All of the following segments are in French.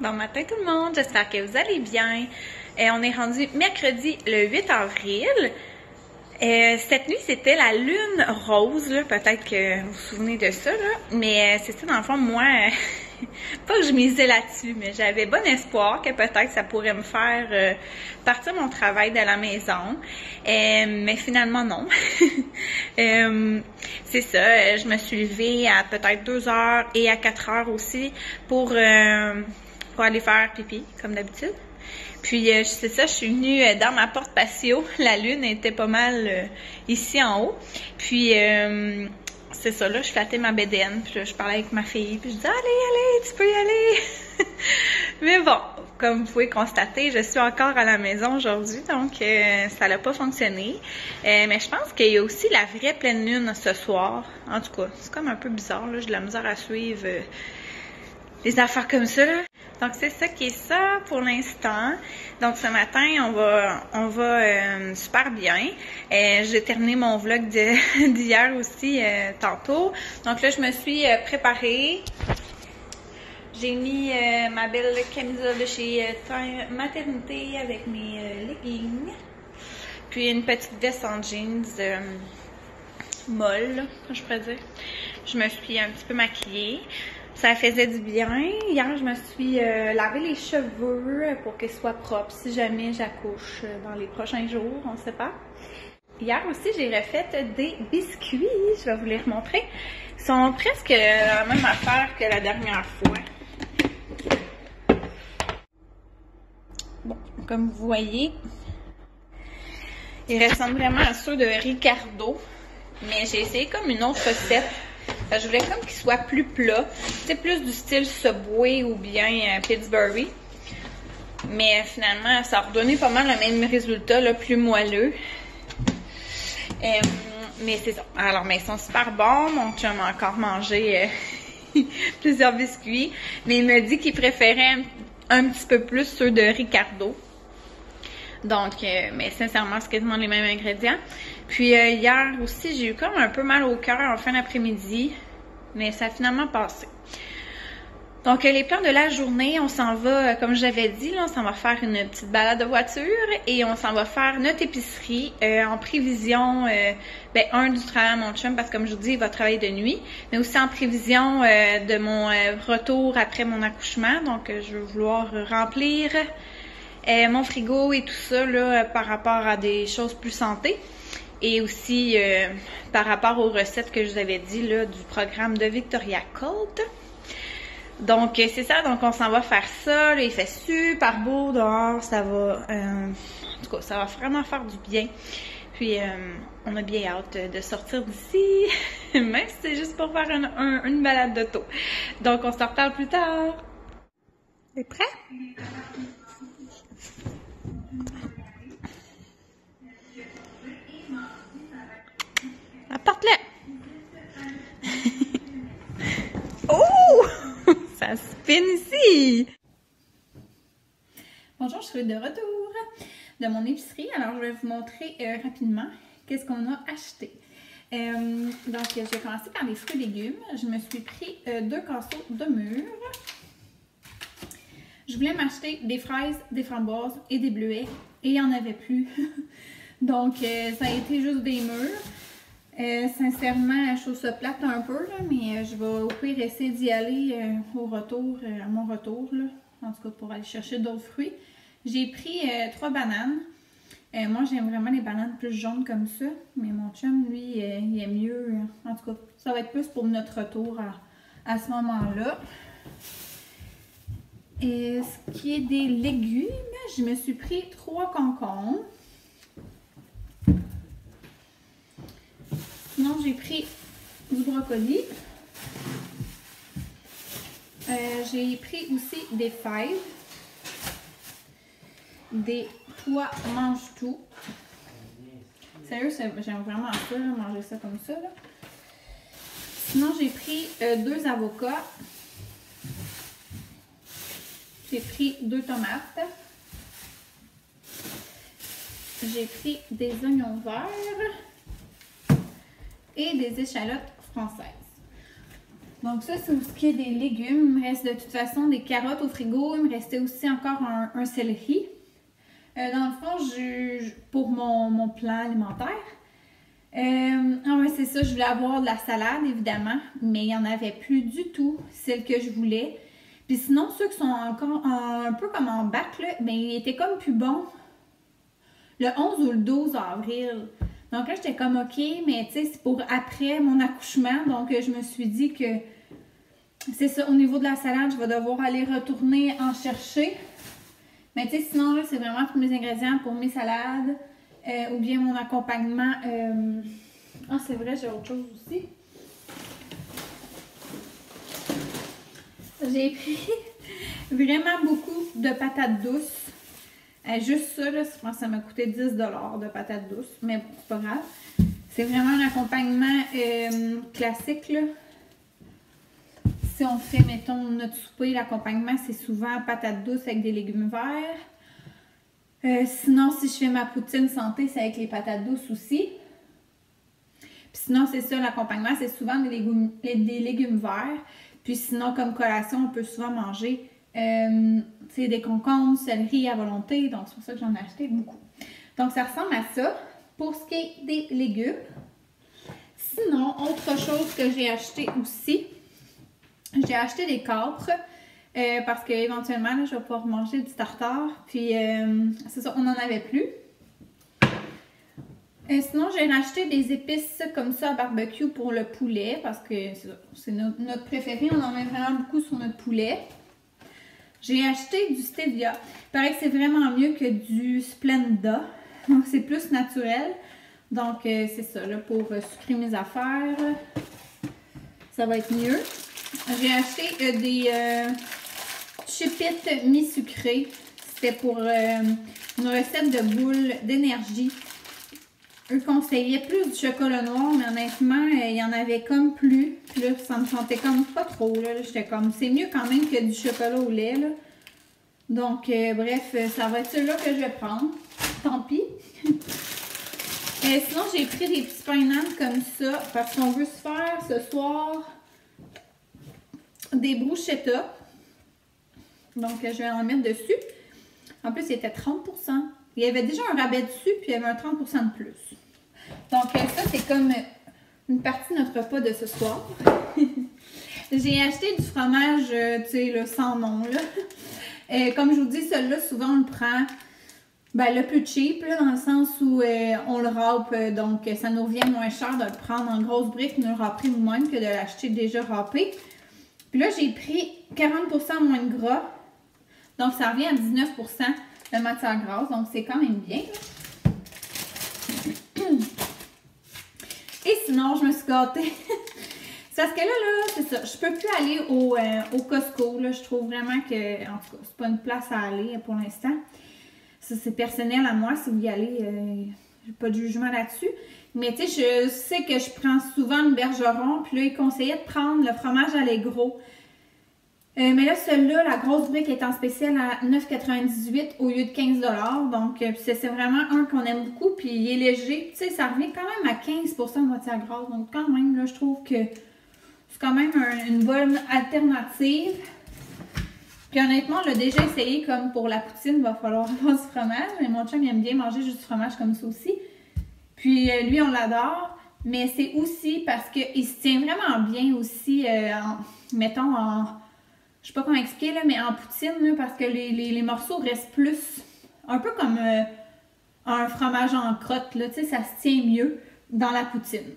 Bon matin tout le monde, j'espère que vous allez bien. On est rendu mercredi le 8 avril. Cette nuit, c'était la lune rose, là. Peut-être que vous vous souvenez de ça, là. Mais c'est ça, dans le fond, moi, pas que je misais là-dessus, mais j'avais bon espoir que peut-être ça pourrait me faire partir mon travail de la maison. Mais finalement, non. C'est ça, je me suis levée à peut-être 2 heures et à 4 heures aussi pour aller faire pipi, comme d'habitude. Puis, c'est ça, je suis venue dans ma porte patio. La lune était pas mal ici en haut. Puis, c'est ça, là, je flattais ma bédaine. Puis là, je parlais avec ma fille. Puis, je disais, allez, tu peux y aller. Mais bon, comme vous pouvez constater, je suis encore à la maison aujourd'hui. Donc, ça n'a pas fonctionné. Mais je pense qu'il y a aussi la vraie pleine lune ce soir. En tout cas, c'est comme un peu bizarre, là. J'ai de la misère à suivre les affaires comme ça, là. Donc, c'est ça qui est ça pour l'instant. Donc, ce matin, on va super bien. J'ai terminé mon vlog d'hier aussi tantôt. Donc là, je me suis préparée. J'ai mis ma belle camisole de chez Maternité avec mes leggings. Puis une petite veste en jeans molle, je pourrais dire. Je me suis un petit peu maquillée. Ça faisait du bien. Hier, je me suis lavé les cheveux pour qu'ils soient propres si jamais j'accouche dans les prochains jours, on ne sait pas. Hier aussi, j'ai refait des biscuits. Je vais vous les remontrer. Ils sont presque la même affaire que la dernière fois. Bon, comme vous voyez, ils ressemblent vraiment à ceux de Ricardo. Mais j'ai essayé comme une autre recette. Je voulais comme qu'il soit plus plat. C'est plus du style Subway ou bien Pillsbury. Mais finalement, ça a redonné pas mal le même résultat, là, plus moelleux. Mais c'est ça. Alors, mais ils sont super bons. Mon chum a encore mangé plusieurs biscuits. Mais il me dit qu'il préférait un petit peu plus ceux de Ricardo. Donc, mais sincèrement, c'est quasiment les mêmes ingrédients. Puis hier aussi, j'ai eu comme un peu mal au cœur en fin d'après-midi, mais ça a finalement passé. Donc, les plans de la journée, on s'en va, comme j'avais dit, là, on s'en va faire une petite balade de voiture et on s'en va faire notre épicerie en prévision, du travail à mon chum, parce que comme je vous dis, il va travailler de nuit, mais aussi en prévision de mon retour après mon accouchement. Donc, je vais vouloir remplir mon frigo et tout ça là, par rapport à des choses plus santé. Et aussi par rapport aux recettes que je vous avais dit là, du programme de Victoria Colt. Donc, c'est ça. Donc, on s'en va faire ça. Là, il fait super beau dehors. Ça va... en tout cas, ça va vraiment faire du bien. Puis, on a bien hâte de sortir d'ici. Même si c'est juste pour faire une balade d'auto. Donc, on se reparle plus tard. T'es prêt? Apporte-le! Oh! Ça spin ici! Bonjour, je suis de retour de mon épicerie. Alors, je vais vous montrer rapidement qu'est-ce qu'on a acheté. Donc, je vais commencer par les fruits et légumes. Je me suis pris 2 casseaux de mûres. Je voulais m'acheter des fraises, des framboises et des bleuets et il n'y en avait plus. Donc, ça a été juste des mûres. Sincèrement, je trouve ça plate un peu, là, mais je vais au pire essayer d'y aller au retour, à mon retour, là, en tout cas pour aller chercher d'autres fruits. J'ai pris 3 bananes. Moi, j'aime vraiment les bananes plus jaunes comme ça, mais mon chum, lui, il aime mieux. En tout cas, ça va être plus pour notre retour à ce moment-là. Et ce qui est des légumes, je me suis pris 3 concombres. Sinon, j'ai pris du brocoli. J'ai pris aussi des fèves. Des pois mange-tout. Sérieux, j'aime vraiment ça, là, manger ça comme ça. Là. Sinon, j'ai pris 2 avocats. J'ai pris 2 tomates. J'ai pris des oignons verts. Et des échalotes françaises. Donc ça, c'est ce qui est des légumes. Il me reste de toute façon des carottes au frigo. Il me restait aussi encore un céleri. Dans le fond, pour mon plan alimentaire. Ah ouais, c'est ça, je voulais avoir de la salade, évidemment, mais il n'y en avait plus du tout, celle que je voulais. Puis sinon, ceux qui sont encore un peu comme en bac, là, ben, ils étaient comme plus bons le 11 ou le 12 avril. Donc là, j'étais comme OK, mais tu sais, c'est pour après mon accouchement. Donc, je me suis dit que c'est ça, au niveau de la salade, je vais devoir aller retourner en chercher. Mais tu sais, sinon, là, c'est vraiment tous mes ingrédients pour mes salades ou bien mon accompagnement. Ah, c'est vrai, j'ai autre chose aussi. J'ai pris vraiment beaucoup de patates douces. Juste ça, là, je pense que ça m'a coûté 10 $ de patates douces, mais bon, c'est pas grave. C'est vraiment un accompagnement classique, là. Si on fait, mettons, notre souper, l'accompagnement, c'est souvent patates douces avec des légumes verts. Sinon, si je fais ma poutine santé, c'est avec les patates douces aussi. Puis sinon, c'est ça, l'accompagnement, c'est souvent des légumes verts. Puis sinon, comme collation, on peut souvent manger des concombres, céleri à volonté. Donc, c'est pour ça que j'en ai acheté beaucoup. Donc, ça ressemble à ça pour ce qui est des légumes. Sinon, autre chose que j'ai acheté aussi, j'ai acheté des capres parce qu'éventuellement, je vais pouvoir manger du tartare. Puis, c'est ça, on n'en avait plus. Sinon, j'ai racheté des épices comme ça à barbecue pour le poulet parce que c'est notre préféré. On en met vraiment beaucoup sur notre poulet. J'ai acheté du stevia. Il paraît que c'est vraiment mieux que du Splenda. Donc, c'est plus naturel. Donc, c'est ça, là, pour sucrer mes affaires. Ça va être mieux. J'ai acheté des chipites mi-sucrées. C'était pour une recette de boules d'énergie. Eux conseillaient plus du chocolat noir, mais honnêtement, il y en avait comme plus. Puis là, ça me sentait comme pas trop. Là, j'étais comme, c'est mieux quand même que du chocolat au lait. Là. Donc, bref, ça va être celui-là que je vais prendre. Tant pis. Sinon, j'ai pris des petits pains nantes comme ça parce qu'on veut se faire ce soir des bruschettas. Donc, je vais en mettre dessus. En plus, il était 30 %. Il y avait déjà un rabais dessus, puis il y avait un 30 % de plus. Donc, ça, c'est comme une partie de notre repas de ce soir. J'ai acheté du fromage, tu sais, là, sans nom, là. Comme je vous dis, celui-là, souvent, on le prend le plus cheap, là, dans le sens où on le râpe. Donc, ça nous revient moins cher de le prendre en grosses briques, de le râper nous-mêmes que de l'acheter déjà râpé. Puis là, j'ai pris 40 % moins de gras. Donc, ça revient à 19 % de matière grasse, donc c'est quand même bien. Et sinon, je me suis gâtée. C'est parce que là, c'est ça. Je peux plus aller au Costco. Là. Je trouve vraiment que, en tout cas, c'est pas une place à aller pour l'instant. Ça, c'est personnel à moi. Si vous y allez, j'ai pas de jugement là-dessus. Mais tu sais, je sais que je prends souvent le Bergeron. Puis là, il conseillait de prendre le fromage Allegro. Mais là, celui-là, la grosse brique est en spécial à 9,98 au lieu de 15 $. Donc, c'est vraiment un qu'on aime beaucoup. Puis, il est léger. Tu sais, ça revient quand même à 15 % de matière grasse. Donc, quand même, là, je trouve que c'est quand même une bonne alternative. Puis, honnêtement, on l'a déjà essayé comme pour la poutine. Il va falloir avoir du fromage. Mais mon chum, il aime bien manger juste du fromage comme ça aussi. Puis, lui, on l'adore. Mais c'est aussi parce qu'il se tient vraiment bien aussi, mettons, je sais pas comment expliquer, là, mais en poutine, là, parce que les morceaux restent plus, un peu comme un fromage en crotte, là, tu sais, ça se tient mieux dans la poutine.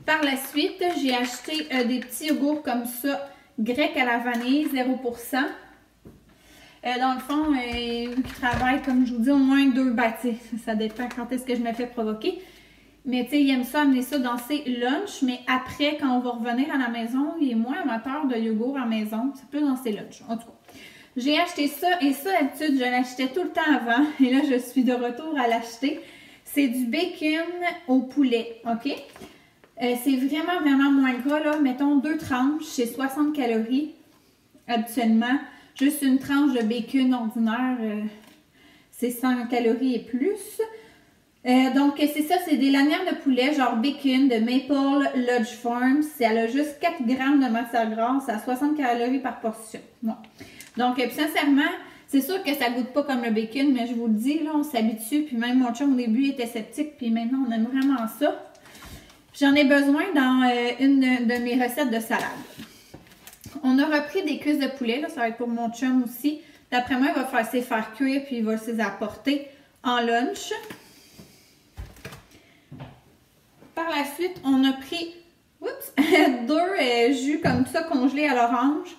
Par la suite, j'ai acheté des petits yogourts comme ça, grecs à la vanille, 0 %. Dans le fond, ils travaillent, comme je vous dis, au moins 2 bâtis. Ça dépend quand est-ce que je me fais provoquer. Mais tu sais, il aime ça, amener ça dans ses lunchs. Mais après, quand on va revenir à la maison, il est moins amateur de yogourt à la maison. C'est plus dans ses lunchs. En tout cas, j'ai acheté ça. Et ça, d'habitude, je l'achetais tout le temps avant. Et là, je suis de retour à l'acheter. C'est du bacon au poulet. OK? C'est vraiment, vraiment moins gras. Là. Mettons 2 tranches. C'est 60 calories. Habituellement, juste une tranche de bacon ordinaire, c'est 100 calories et plus. Donc, c'est ça, c'est des lanières de poulet, genre bacon de Maple Lodge Farms. Elle a juste 4 grammes de matière grasse à 60 calories par portion. Bon. Donc, sincèrement, c'est sûr que ça goûte pas comme le bacon, mais je vous le dis, là, on s'habitue. Puis même mon chum au début était sceptique, puis maintenant on aime vraiment ça. J'en ai besoin dans une de mes recettes de salade. On a repris des cuisses de poulet, là, ça va être pour mon chum aussi. D'après moi, il va se faire cuire, puis il va se les apporter en lunch. Par la suite, on a pris deux jus comme ça congelés à l'orange.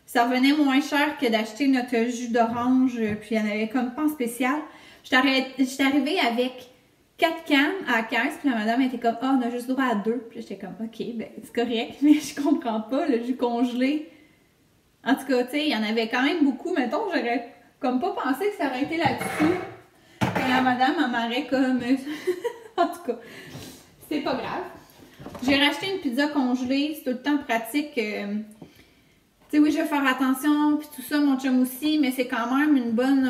Ça revenait moins cher que d'acheter notre jus d'orange, puis il y en avait comme pas en spécial. J'étais arrivée avec 4 cannes à 15, puis la madame était comme « Ah, on a juste droit à 2. » Puis j'étais comme « Ok, ben c'est correct, mais je comprends pas, le jus congelé. » En tout cas, tu sais, il y en avait quand même beaucoup. Mettons, j'aurais comme pas pensé que ça aurait été là-dessus. Que la madame, elle m'aurait comme... En tout cas... C'est pas grave. J'ai racheté une pizza congelée. C'est tout le temps pratique. Tu sais, oui, je vais faire attention. Puis tout ça, mon chum aussi. Mais c'est quand même une bonne...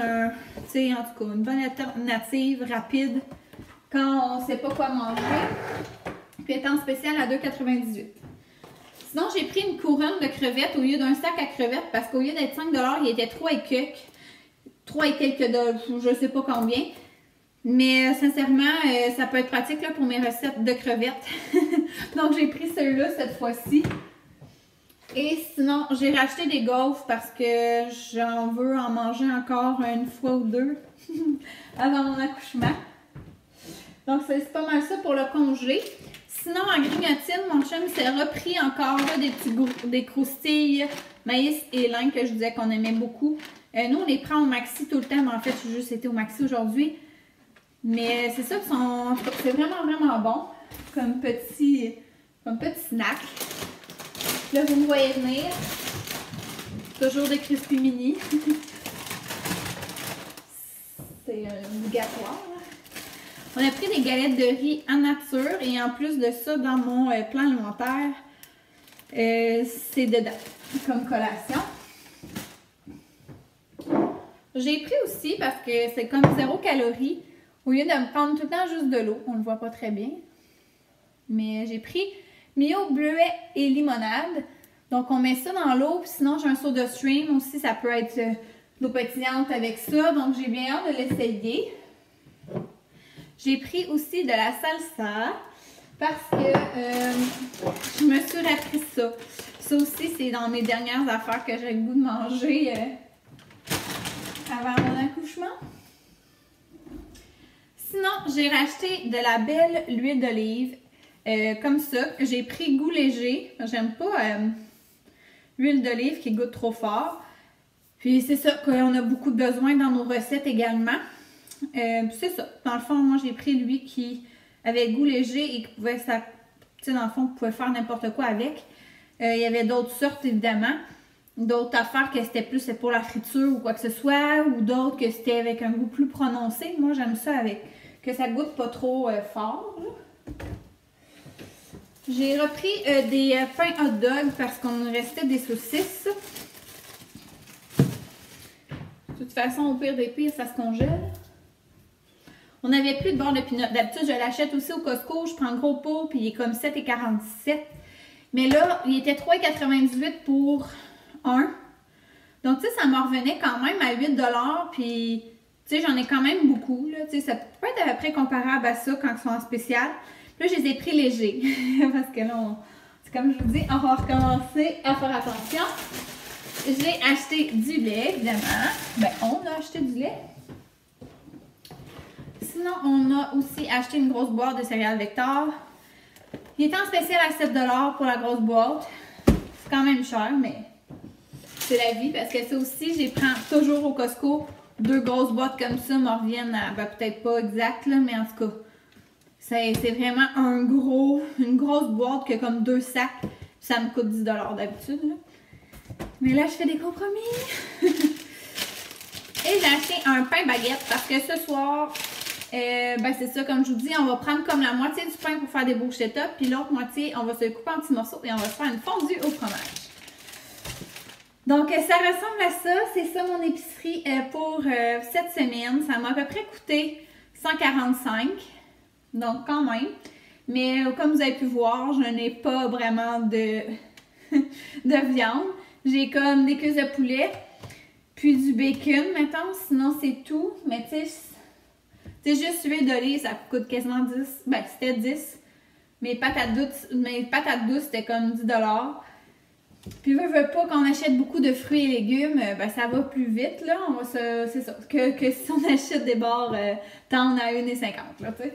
tu sais, en tout cas, une bonne alternative rapide quand on sait pas quoi manger. Puis elle est en spécial à 2,98 $. Sinon, j'ai pris une couronne de crevettes au lieu d'un sac à crevettes. Parce qu'au lieu d'être 5 $, il était 3 et quelques. 3 et quelques dollars. Je sais pas combien. Mais sincèrement, ça peut être pratique là, pour mes recettes de crevettes. Donc, j'ai pris ceux-là cette fois-ci. Et sinon, j'ai racheté des gaufres parce que j'en veux en manger encore une fois ou deux avant mon accouchement. Donc, c'est pas mal ça pour le congelé. Sinon, en grignotine, mon chum s'est repris encore là, des croustilles, maïs et lin que je disais qu'on aimait beaucoup. Nous, on les prend au maxi tout le temps, mais en fait, j'ai juste été au maxi aujourd'hui. Mais c'est ça, c'est vraiment, vraiment bon comme petit snack. Là, vous me voyez venir. Toujours des Crispy Mini. C'est obligatoire. On a pris des galettes de riz en nature et en plus de ça, dans mon plan alimentaire, c'est dedans comme collation. J'ai pris aussi parce que c'est comme 0 calories. Au lieu de me prendre tout le temps juste de l'eau, on ne le voit pas très bien. Mais j'ai pris Mio bleuet et limonade. Donc on met ça dans l'eau, puis sinon j'ai un soda stream aussi, ça peut être de l'eau pétillante avec ça. Donc j'ai bien hâte de l'essayer. J'ai pris aussi de la salsa parce que je me suis rappris ça. Ça aussi c'est dans mes dernières affaires que j'ai le goût de manger avant mon accouchement. Sinon, j'ai racheté de la belle huile d'olive, comme ça. J'ai pris goût léger. J'aime pas l'huile d'olive qui goûte trop fort. Puis c'est ça qu'on a beaucoup de besoin dans nos recettes également. C'est ça. Dans le fond, moi, j'ai pris lui qui avait goût léger et qui pouvait, tu sais, dans le fond, on pouvait faire n'importe quoi avec. Il y avait d'autres sortes, évidemment. D'autres affaires que c'était plus pour la friture ou quoi que ce soit, ou d'autres que c'était avec un goût plus prononcé. Moi, j'aime ça avec que ça goûte pas trop fort. J'ai repris des pains hot dog parce qu'on restait des saucisses. De toute façon, au pire des pires, ça se congèle. On n'avait plus de beurre de pinot. D'habitude, je l'achète aussi au Costco. Je prends le gros pot, puis il est comme 7,47 $. Mais là, il était 3,98 $ pour un. Donc, tu sais, ça me revenait quand même à 8 $. Puis, tu sais, j'en ai quand même beaucoup. Là, tu sais, ça peut être à peu près comparable à ça quand ils sont en spécial. Puis là, je les ai pris légers. Parce que là, c'est comme je vous dis, on va recommencer à faire attention. J'ai acheté du lait, évidemment. Ben, on a acheté du lait. Sinon, on a aussi acheté une grosse boîte de céréales Vector. Il était en spécial à 7 $ pour la grosse boîte. C'est quand même cher, mais c'est la vie. Parce que ça aussi, j'y prends toujours au Costco. 2 grosses boîtes comme ça me reviennent à, ben, peut-être pas exact, là, mais en tout cas, c'est vraiment une grosse boîte que comme 2 sacs. Ça me coûte 10 $ d'habitude. Mais là, je fais des compromis. Et j'ai acheté un pain baguette parce que ce soir, ben c'est ça, comme je vous dis, on va prendre comme la moitié du pain pour faire des bruschettas, puis l'autre moitié, on va se le couper en petits morceaux et on va se faire une fondue au fromage. Donc, ça ressemble à ça. C'est ça mon épicerie pour cette semaine. Ça m'a à peu près coûté 145. Donc, quand même. Mais comme vous avez pu voir, je n'ai pas vraiment de, de viande. J'ai comme des cuisses de poulet, puis du bacon, mettons. Sinon, c'est tout. Mais tu sais, c'est juste huile d'olive, ça coûte quasiment 10. Ben, c'était 10. Mes patates douces, c'était comme 10 $. Puis, veux pas, quand on achète beaucoup de fruits et légumes, ben, ça va plus vite, là. C'est ça. Que si on achète des barres, tant on a 1,50 $, là, tu sais.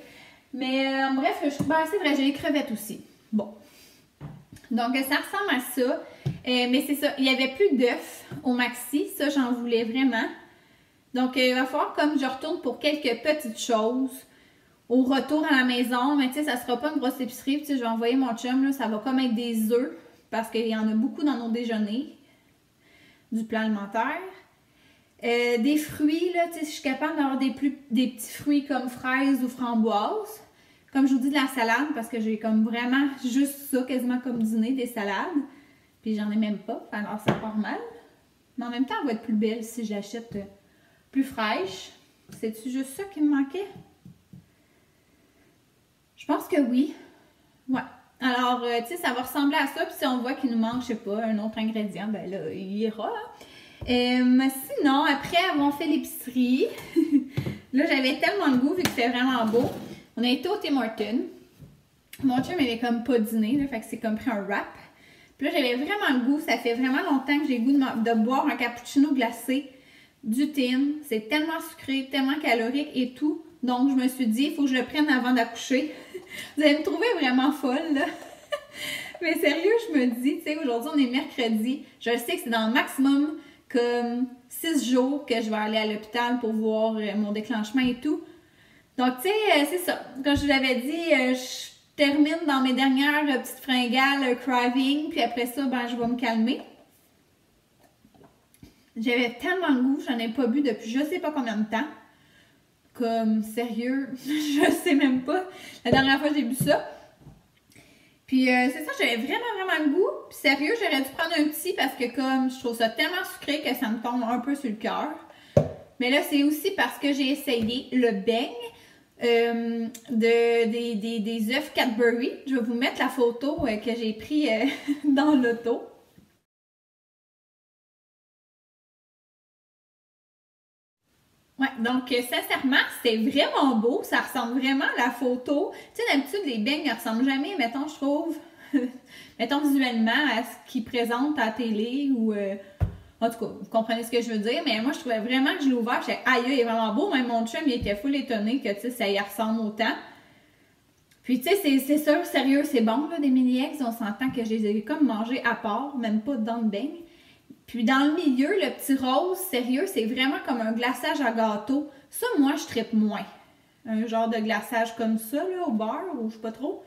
Mais bref, c'est vrai, j'ai les crevettes aussi. Bon. Donc, ça ressemble à ça. Mais c'est ça, il n'y avait plus d'œufs au maxi. Ça, j'en voulais vraiment. Donc, il va falloir comme je retourne pour quelques petites choses au retour à la maison. Mais tu sais, ça sera pas une grosse épicerie. Puis, tu sais, je vais envoyer mon chum, là, ça va comme être des œufs. Parce qu'il y en a beaucoup dans nos déjeuners. Du plan alimentaire. Des fruits, là, tu sais, si je suis capable d'avoir des petits fruits comme fraises ou framboises. Comme je vous dis, de la salade, parce que j'ai comme vraiment juste ça, quasiment comme dîner, des salades. Puis j'en ai même pas, alors ça part mal. Mais en même temps, elle va être plus belle si je l'achète plus fraîche. C'est-tu juste ça qui me manquait? Je pense que oui. Ouais. Alors, tu sais, ça va ressembler à ça. Puis si on voit qu'il nous manque, je sais pas, un autre ingrédient, ben là, il ira. Sinon, après avoir fait l'épicerie, là, j'avais tellement de goût vu que c'était vraiment beau. On a été au Tim Hortons. Mon chum avait comme pas dîné, là, fait que c'est comme pris un wrap. Puis là, j'avais vraiment le goût. Ça fait vraiment longtemps que j'ai le goût de boire un cappuccino glacé du Tim. C'est tellement sucré, tellement calorique et tout. Donc, je me suis dit, il faut que je le prenne avant d'accoucher. Vous allez me trouver vraiment folle, là. Mais sérieux, je me dis, tu sais, aujourd'hui, on est mercredi. Je sais que c'est dans le maximum comme 6 jours que je vais aller à l'hôpital pour voir mon déclenchement et tout. Donc, tu sais, c'est ça. Comme je vous l'avais dit, je termine dans mes dernières petites fringales craving, puis après ça, ben, je vais me calmer. J'avais tellement de goût, j'en ai pas bu depuis je sais pas combien de temps. Comme, sérieux, je sais même pas. La dernière fois, j'ai bu ça. Puis, c'est ça, j'avais vraiment le goût. Puis, sérieux, j'aurais dû prendre un petit parce que comme je trouve ça tellement sucré que ça me tombe un peu sur le cœur. Mais là, c'est aussi parce que j'ai essayé le beigne. Des œufs Cadbury. Je vais vous mettre la photo que j'ai pris dans l'auto. Ouais, donc sincèrement, c'est vraiment beau. Ça ressemble vraiment à la photo. Tu sais, d'habitude, les beignes ne ressemblent jamais, mettons, je trouve, mettons visuellement à ce qu'ils présentent à la télé ou... En tout cas, vous comprenez ce que je veux dire, mais moi, je trouvais vraiment que je l'ai ouvert, je disais, aïe, il est vraiment beau. Même mon chum, il était full étonné que, tu sais, ça y ressemble autant. Puis, tu sais, c'est sûr, sérieux, c'est bon, là, des mini-eggs. On s'entend que je les ai comme mangés à part, même pas dans le beigne. Puis, dans le milieu, le petit rose, sérieux, c'est vraiment comme un glaçage à gâteau. Ça, moi, je trippe moins. Un genre de glaçage comme ça, là, au beurre, ou je sais pas trop.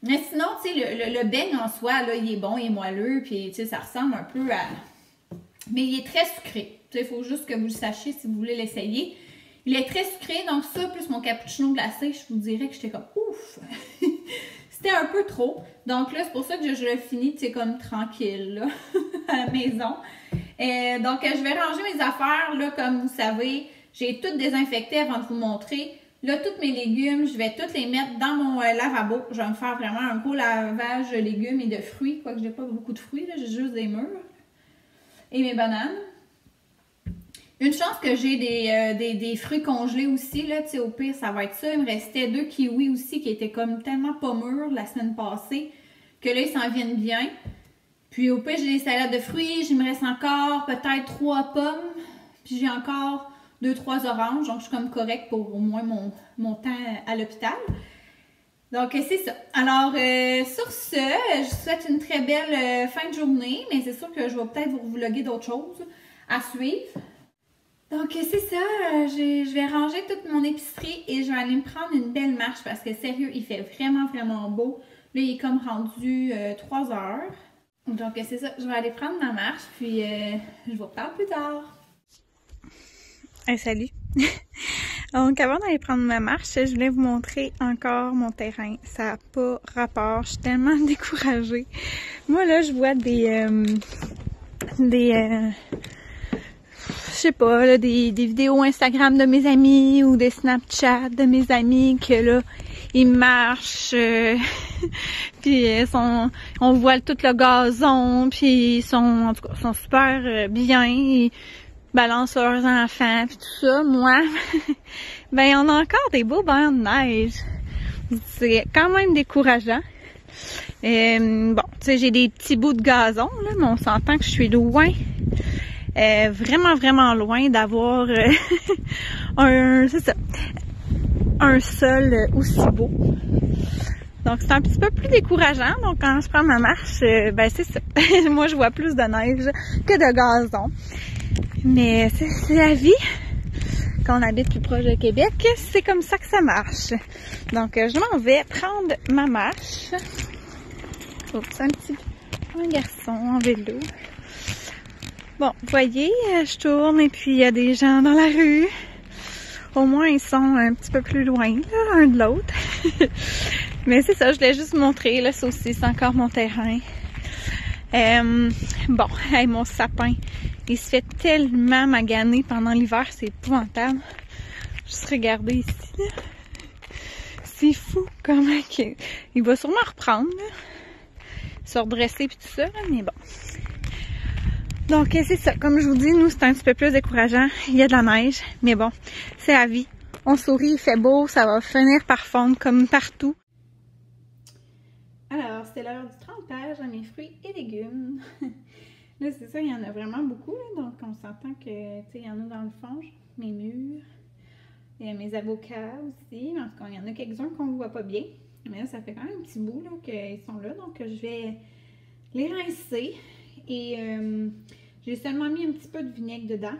Mais sinon, tu sais, le beigne en soi, là, il est bon, il est moelleux, puis, tu sais, ça ressemble un peu à... Mais il est très sucré. Il faut juste que vous le sachiez si vous voulez l'essayer. Il est très sucré, donc ça, plus mon cappuccino glacé, je vous dirais que j'étais comme ouf! C'était un peu trop. Donc là, c'est pour ça que je le finis, tu sais, comme tranquille, là, à la maison. Donc, je vais ranger mes affaires, là, comme vous savez. J'ai tout désinfecté avant de vous montrer. Là, tous mes légumes, je vais tous les mettre dans mon lavabo. Je vais me faire vraiment un gros lavage de légumes et de fruits. Quoique j'ai pas beaucoup de fruits, là, j'ai juste des mûres. Et mes bananes. Une chance que j'ai des fruits congelés aussi, là, tu sais, au pire, ça va être ça. Il me restait 2 kiwis aussi qui étaient comme tellement pas mûrs la semaine passée, que là, ils s'en viennent bien. Puis au pire, j'ai des salades de fruits, il me reste encore peut-être 3 pommes, puis j'ai encore 2-3 oranges, donc je suis comme correcte pour au moins mon temps à l'hôpital. Donc, c'est ça. Alors, sur ce, je vous souhaite une très belle fin de journée, mais c'est sûr que je vais peut-être vous vlogger d'autres choses à suivre. Donc, c'est ça. Je vais ranger toute mon épicerie et je vais aller me prendre une belle marche parce que, sérieux, il fait vraiment beau. Là, il est comme rendu 3 heures. Donc, c'est ça. Je vais aller prendre ma marche, puis je vous reparle plus tard. Hey, salut! Donc, avant d'aller prendre ma marche, je voulais vous montrer encore mon terrain. Ça n'a pas rapport. Je suis tellement découragée. Moi, là, je vois je sais pas, là, des vidéos Instagram de mes amis ou des Snapchat de mes amis que là, ils marchent, puis on voit tout le gazon, puis ils sont, en tout cas, sont super bien, ils balancent leurs enfants, puis tout ça. Moi, ben on a encore des beaux bancs de neige. C'est quand même décourageant. Bon, tu sais, j'ai des petits bouts de gazon, là, mais on s'entend que je suis loin, vraiment, vraiment loin d'avoir c'est ça, un sol aussi beau. Donc, c'est un petit peu plus décourageant. Donc, quand je prends ma marche, ben c'est ça. Moi, je vois plus de neige que de gazon. Mais c'est la vie. Quand on habite plus proche de Québec, c'est comme ça que ça marche. Donc, je m'en vais prendre ma marche. Oups, un garçon en vélo. Bon, vous voyez, je tourne et puis il y a des gens dans la rue. Au moins, ils sont un petit peu plus loin, là, un de l'autre. Mais c'est ça, je voulais juste vous montrer. Là, ça aussi, c'est encore mon terrain. Bon, hey, mon sapin, il se fait tellement maganer pendant l'hiver, c'est épouvantable. Juste regarder ici, là. C'est fou comment il va sûrement reprendre, là. Se redresser puis tout ça, là, mais bon. Donc, c'est ça. Comme je vous dis, nous, c'est un petit peu plus décourageant. Il y a de la neige, mais bon, c'est la vie. On sourit, il fait beau, ça va finir par fondre comme partout. Alors, c'est l'heure du trempage à mes fruits et légumes. Là, c'est ça, il y en a vraiment beaucoup, là, donc on s'entend que, tu sais, il y en a dans le fond, mes mûres, il y a mes avocats aussi, en tout cas, il y en a quelques-uns qu'on ne voit pas bien, mais là, ça fait quand même un petit bout, là, qu'ils sont là, donc je vais les rincer, et j'ai seulement mis un petit peu de vinaigre dedans,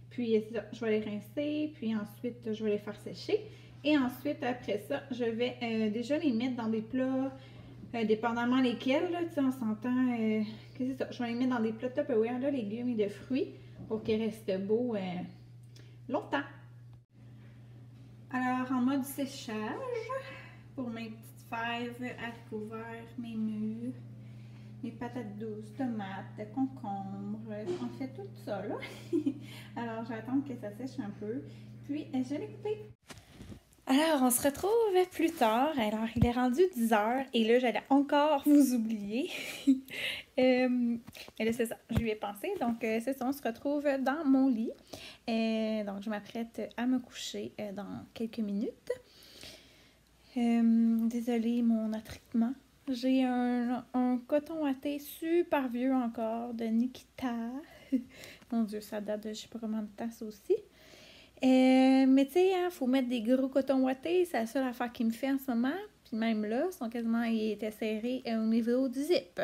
puis ça, je vais les rincer, puis ensuite, je vais les faire sécher, et ensuite, après ça, je vais déjà les mettre dans des plats, dépendamment lesquels, là, tu sais, on s'entend que c'est ça. Je vais les mettre dans des plats Tupperware, là, légumes et de fruits, pour qu'ils restent beaux longtemps. Alors, en mode séchage, pour mes petites fèves, haricots verts, mes mûres, mes patates douces, tomates, concombres, on fait tout ça, là. Alors, je vais attendre que ça sèche un peu, puis je vais les couper. Alors, on se retrouve plus tard. Alors, il est rendu 10h et là, j'allais encore vous oublier. Et là, c'est ça, je lui ai pensé. Donc, c'est ça, on se retrouve dans mon lit. Donc, je m'apprête à me coucher dans quelques minutes. Désolée, mon attritement. J'ai un coton watté super vieux encore de Nikita. Mon Dieu, ça date de je sais pas combien de temps, ça aussi. Mais tu sais, hein, faut mettre des gros cotons wattés, c'est la seule affaire qui me fait en ce moment. Puis même là, ils étaient serrés au niveau du zip.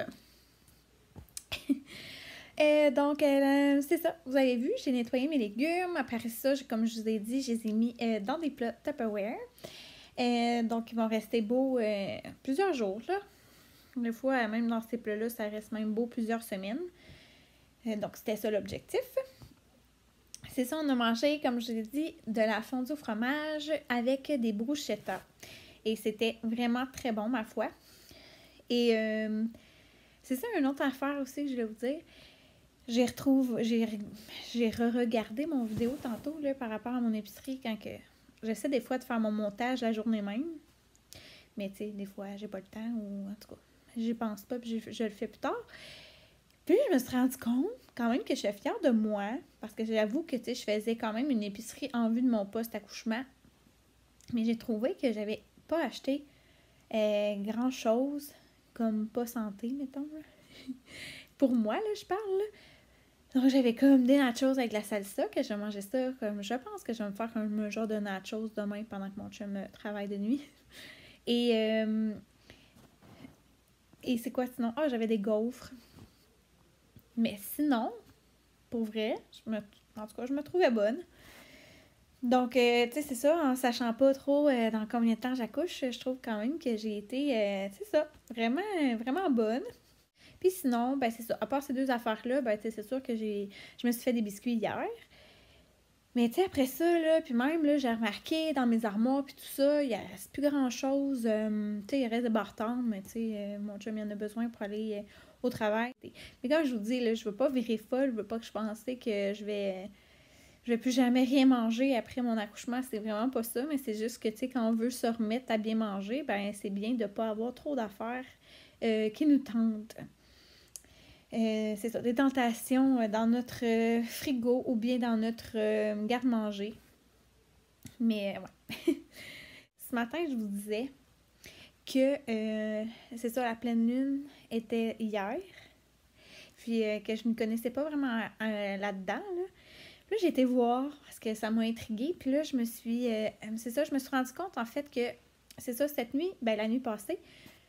Donc, c'est ça, vous avez vu, j'ai nettoyé mes légumes. Après ça, comme je vous ai dit, je les ai mis dans des plats Tupperware. Donc, ils vont rester beaux plusieurs jours, là. Des fois, même dans ces plats-là, ça reste même beau plusieurs semaines. Donc, c'était ça l'objectif. C'est ça, on a mangé, comme je l'ai dit, de la fondue au fromage avec des bruschettas. Et c'était vraiment très bon, ma foi. Et c'est ça, une autre affaire aussi que je voulais vous dire. J'ai re-regardé mon vidéo tantôt là, par rapport à mon épicerie quand que j'essaie des fois de faire mon montage la journée même. Mais tu sais, des fois, j'ai pas le temps ou en tout cas, j'y pense pas puis je le fais plus tard. Puis je me suis rendu compte quand même que je suis fière de moi parce que j'avoue que tu sais, je faisais quand même une épicerie en vue de mon post-accouchement. Mais j'ai trouvé que j'avais pas acheté grand-chose comme pas santé, mettons. Là. Pour moi, là, je parle. Là. Donc j'avais comme des nachos avec la salsa, que je mangeais ça comme je pense que je vais me faire un genre de nachos demain pendant que mon chum travaille de nuit. Et c'est quoi sinon? Ah, j'avais des gaufres. Mais sinon, pour vrai, en tout cas, je me trouvais bonne. Donc, tu sais, c'est ça, en sachant pas trop dans combien de temps j'accouche, je trouve quand même que j'ai été, c'est ça, vraiment, vraiment bonne. Puis sinon, ben c'est ça, à part ces deux affaires-là, ben tu sais, c'est sûr que je me suis fait des biscuits hier. Mais tu sais, après ça, là, puis même, là, j'ai remarqué dans mes armoires, puis tout ça, il reste plus grand-chose. Tu sais, il reste des bartons, mais tu sais, mon chum, il en a besoin pour aller au travail. Mais comme je vous dis, là, je veux pas virer folle, je veux pas que je pense que je vais je vais plus jamais rien manger après mon accouchement, c'est vraiment pas ça, mais c'est juste que, tu sais, quand on veut se remettre à bien manger, ben c'est bien de pas avoir trop d'affaires qui nous tentent. C'est ça, des tentations dans notre frigo ou bien dans notre garde-manger. Mais ouais. Ce matin, je vous disais que, c'est ça, la pleine lune était hier. Puis que je ne connaissais pas vraiment là-dedans, là. Puis là, j'ai été voir parce que ça m'a intriguée. Puis là, je me suis rendu compte en fait que, c'est ça, cette nuit, ben la nuit passée,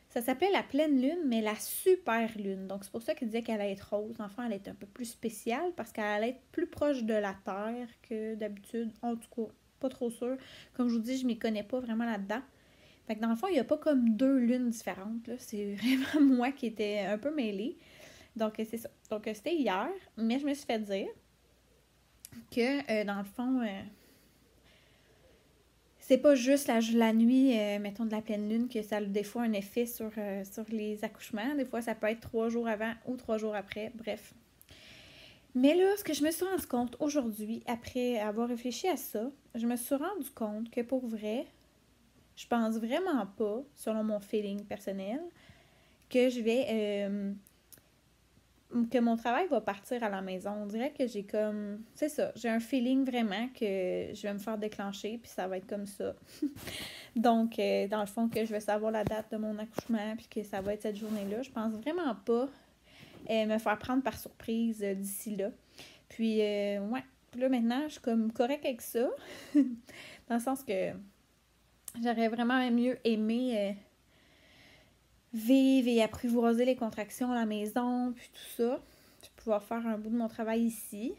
ça s'appelait la pleine lune, mais la super lune. Donc, c'est pour ça qu'il disait qu'elle allait être rose. Enfin, elle est un peu plus spéciale parce qu'elle allait être plus proche de la Terre que d'habitude. En tout cas, pas trop sûre. Comme je vous dis, je m'y connais pas vraiment là-dedans. Fait que dans le fond, il n'y a pas comme deux lunes différentes, là. C'est vraiment moi qui étais un peu mêlée. Donc, c'est ça. Donc, c'était hier, mais je me suis fait dire que, dans le fond, c'est pas juste la nuit, mettons, de la pleine lune que ça a des fois un effet sur les accouchements. Des fois, ça peut être 3 jours avant ou 3 jours après, bref. Mais là, ce que je me suis rendu compte aujourd'hui, après avoir réfléchi à ça, je me suis rendu compte que pour vrai, je pense vraiment pas, selon mon feeling personnel, que je vais... que mon travail va partir à la maison. On dirait que j'ai comme... C'est ça, j'ai un feeling vraiment que je vais me faire déclencher, puis ça va être comme ça. Donc, dans le fond, que je vais savoir la date de mon accouchement, puis que ça va être cette journée-là. Je pense vraiment pas me faire prendre par surprise d'ici là. Puis, ouais. Puis là, maintenant, je suis comme correcte avec ça. Dans le sens que j'aurais vraiment mieux aimé... vivre et apprivoiser les contractions à la maison, puis tout ça. Puis pouvoir faire un bout de mon travail ici.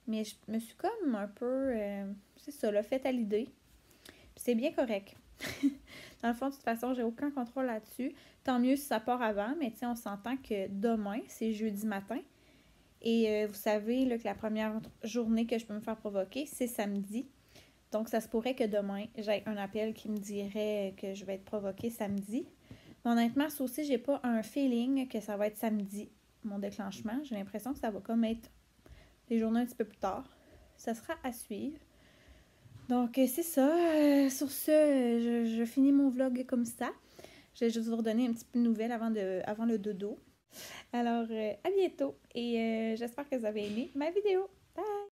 Mais je me suis comme un peu, c'est ça, là, faite à l'idée. Puis c'est bien correct. Dans le fond, de toute façon, j'ai aucun contrôle là-dessus. Tant mieux si ça part avant, mais tu sais, on s'entend que demain, c'est jeudi matin. Et vous savez là, que la première journée que je peux me faire provoquer, c'est samedi. Donc, ça se pourrait que demain, j'ai un appel qui me dirait que je vais être provoquée samedi. Mais honnêtement, ça aussi, j'ai pas un feeling que ça va être samedi, mon déclenchement. J'ai l'impression que ça va comme être des journées un petit peu plus tard. Ça sera à suivre. Donc, c'est ça. Sur ce, je finis mon vlog comme ça. Je vais juste vous redonner un petit peu de nouvelles avant le dodo. Alors, à bientôt. Et j'espère que vous avez aimé ma vidéo. Bye!